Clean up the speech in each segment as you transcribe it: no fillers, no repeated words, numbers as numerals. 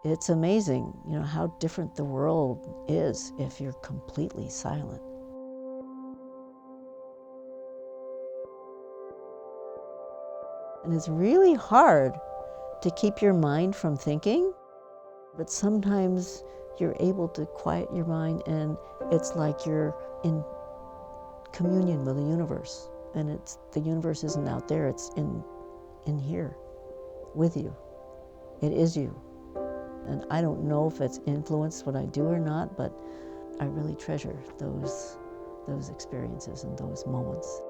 It's amazing, how different the world is if you're completely silent. And it's really hard to keep your mind from thinking, but sometimes you're able to quiet your mind and it's like you're in communion with the universe. And the universe isn't out there, it's in here with you. It is you. And I don't know if it's influenced what I do or not, but I really treasure those experiences and those moments.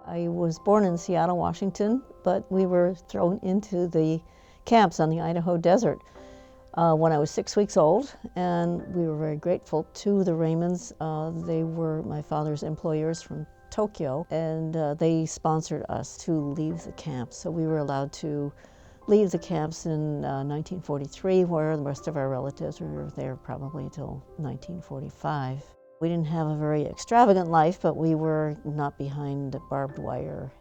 I was born in Seattle, Washington, but we were thrown into the camps on the Idaho desert when I was 6 weeks old, and we were very grateful to the Raymonds. They were my father's employers from Tokyo, and they sponsored us to leave the camps. So we were allowed to leave the camps in 1943, where the rest of our relatives were there probably till 1945. We didn't have a very extravagant life, but we were not behind barbed wire.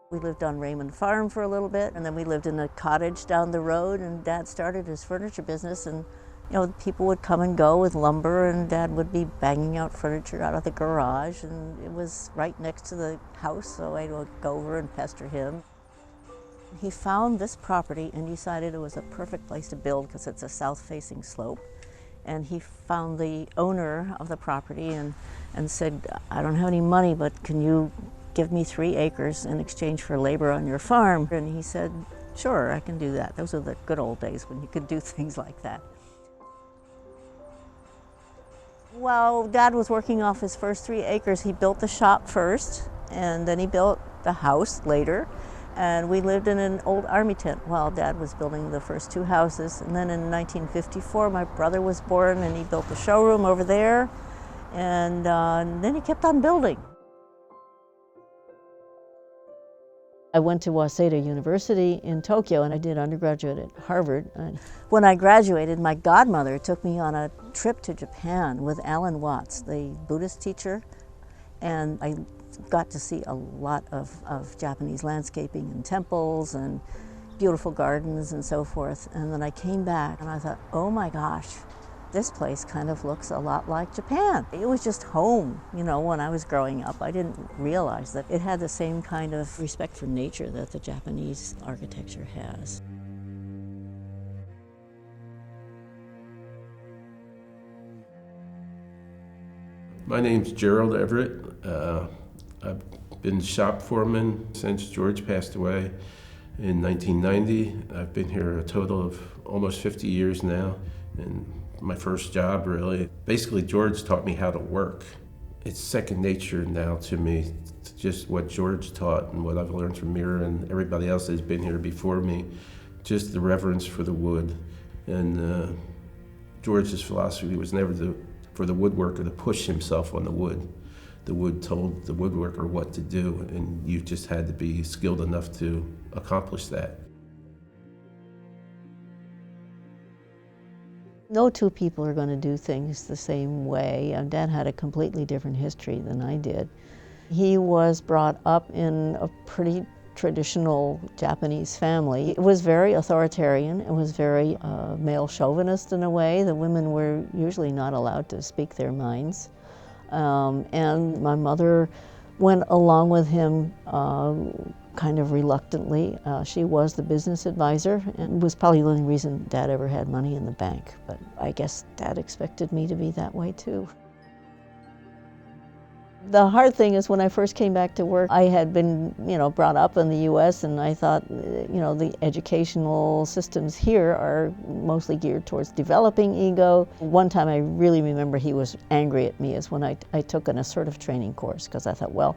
We lived on Raymond Farm for a little bit, and then we lived in a cottage down the road, and Dad started his furniture business, and people would come and go with lumber, and Dad would be banging out furniture out of the garage, and it was right next to the house, so I would go over and pester him. He found this property and decided it was a perfect place to build because it's a south-facing slope. And he found the owner of the property and said, I don't have any money, but can you give me 3 acres in exchange for labor on your farm? And he said, sure, I can do that. Those are the good old days when you could do things like that. While Dad was working off his first 3 acres, he built the shop first, and then he built the house later. And we lived in an old army tent while Dad was building the first 2 houses. And then in 1954, my brother was born, and he built the showroom over there. And then he kept on building. I went to Waseda University in Tokyo, and I did undergraduate at Harvard. And when I graduated, my godmother took me on a trip to Japan with Alan Watts, the Buddhist teacher, and I got to see a lot of Japanese landscaping and temples and beautiful gardens and so forth. And then I came back and I thought, oh my gosh, this place kind of looks a lot like Japan. It was just home, when I was growing up. I didn't realize that it had the same kind of respect for nature that the Japanese architecture has. My name's Gerald Everett. I've been shop foreman since George passed away in 1990. I've been here a total of almost 50 years now. And my first job, really, basically George taught me how to work. It's second nature now to me, just what George taught and what I've learned from Mira and everybody else that's been here before me, just the reverence for the wood. And George's philosophy was never for the woodworker to push himself on the wood. The wood told the woodworker what to do, and you just had to be skilled enough to accomplish that. No 2 people are going to do things the same way. Dad had a completely different history than I did. He was brought up in a pretty traditional Japanese family. It was very authoritarian. It was very male chauvinist in a way. The women were usually not allowed to speak their minds. And my mother went along with him kind of reluctantly. She was the business advisor and was probably the only reason Dad ever had money in the bank. But I guess Dad expected me to be that way too. The hard thing is when I first came back to work, I had been, brought up in the U.S. and I thought, the educational systems here are mostly geared towards developing ego. One time I really remember he was angry at me is when I took an assertive training course because I thought, well,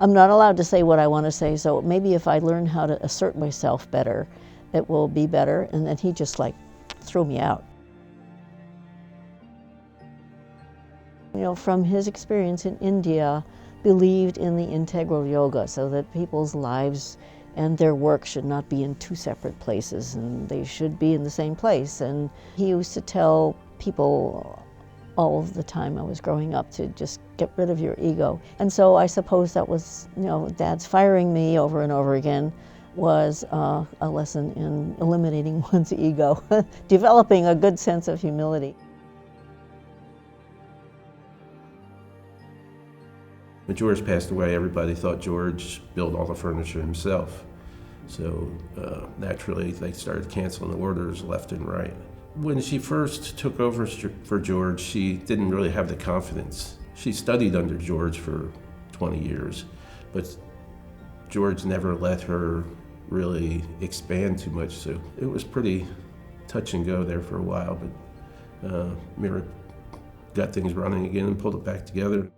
I'm not allowed to say what I want to say, so maybe if I learn how to assert myself better, it will be better. And then he just threw me out. From his experience in India, believed in the integral yoga so that people's lives and their work should not be in 2 separate places and they should be in the same place. And he used to tell people all of the time I was growing up, to just get rid of your ego. And so I suppose that was, Dad's firing me over and over again was a lesson in eliminating one's ego, developing a good sense of humility. When George passed away, everybody thought George built all the furniture himself. So naturally, they started canceling orders left and right. When she first took over for George, she didn't really have the confidence. She studied under George for 20 years, but George never let her really expand too much. So it was pretty touch and go there for a while, but Mira got things running again and pulled it back together.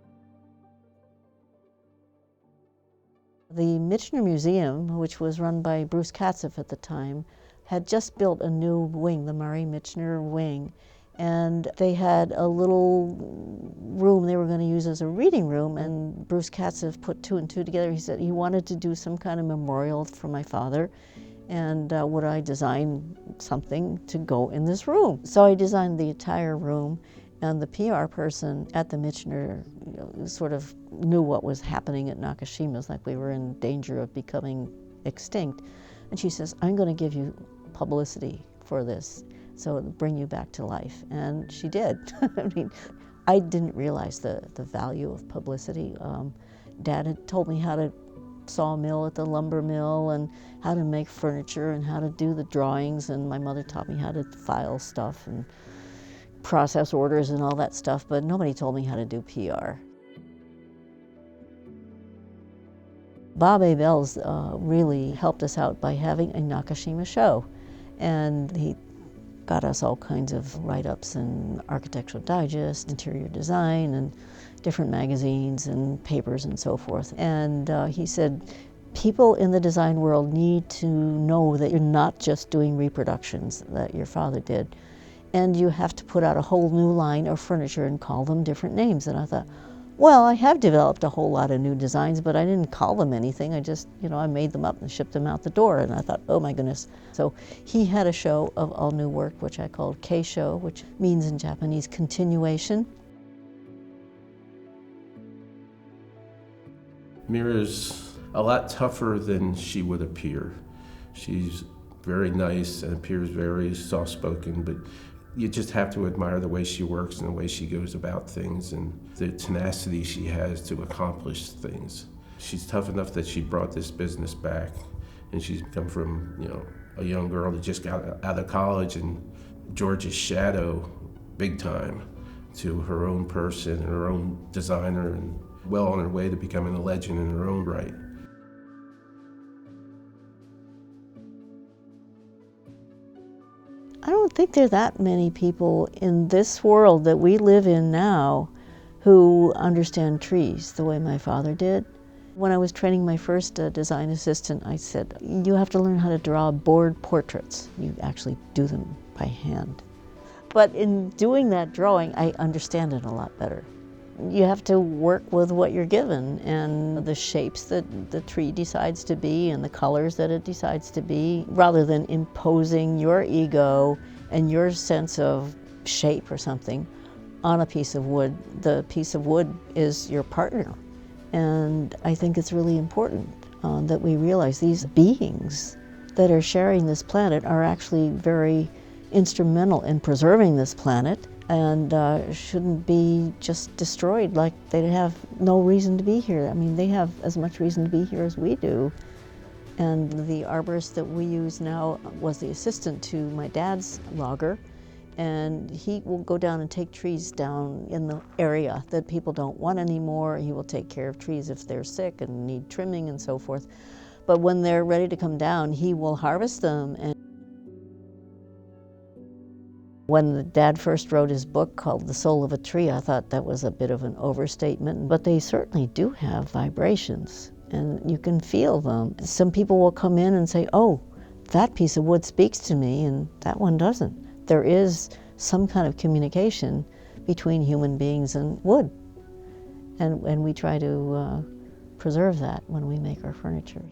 The Michener Museum, which was run by Bruce Katzeff at the time, had just built a new wing, the Murray Michener wing, and they had a little room they were going to use as a reading room, and Bruce Katzeff put two and two together. He said he wanted to do some kind of memorial for my father, and would I design something to go in this room? So I designed the entire room, and the PR person at the Michener sort of knew what was happening at Nakashima. It's like we were in danger of becoming extinct. And she says, I'm going to give you publicity for this, so it'll bring you back to life. And she did. I mean, I didn't realize the value of publicity. Dad had told me how to saw a mill at the lumber mill and how to make furniture and how to do the drawings, and my mother taught me how to file stuff and process orders and all that stuff, but nobody told me how to do PR. Bob A. Bells really helped us out by having a Nakashima show, and he got us all kinds of write-ups in Architectural Digest, Interior Design, and different magazines and papers and so forth. And he said, people in the design world need to know that you're not just doing reproductions that your father did, and you have to put out a whole new line of furniture and call them different names. And I thought, well, I have developed a whole lot of new designs, but I didn't call them anything. I just, I made them up and shipped them out the door. And I thought, oh my goodness. So he had a show of all new work, which I called Keisho, which means in Japanese continuation. Mira's a lot tougher than she would appear. She's very nice and appears very soft-spoken, but you just have to admire the way she works and the way she goes about things and the tenacity she has to accomplish things. She's tough enough that she brought this business back, and she's come from, a young girl that just got out of college and George's shadow big time to her own person and her own designer, and well on her way to becoming a legend in her own right. I don't think there are that many people in this world that we live in now who understand trees the way my father did. When I was training my first design assistant, I said, you have to learn how to draw board portraits. You actually do them by hand. But in doing that drawing, I understand it a lot better. You have to work with what you're given and the shapes that the tree decides to be and the colors that it decides to be, rather than imposing your ego and your sense of shape or something on a piece of wood. The piece of wood is your partner. And I think it's really important that we realize these beings that are sharing this planet are actually very instrumental in preserving this planet, and shouldn't be just destroyed like they have no reason to be here. I mean, they have as much reason to be here as we do. And the arborist that we use now was the assistant to my dad's logger, and he will go down and take trees down in the area that people don't want anymore. He will take care of trees if they're sick and need trimming and so forth. But when they're ready to come down, he will harvest them. And when Dad first wrote his book called The Soul of a Tree, I thought that was a bit of an overstatement, but they certainly do have vibrations, and you can feel them. Some people will come in and say, oh, that piece of wood speaks to me, and that one doesn't. There is some kind of communication between human beings and wood, and we try to preserve that when we make our furniture.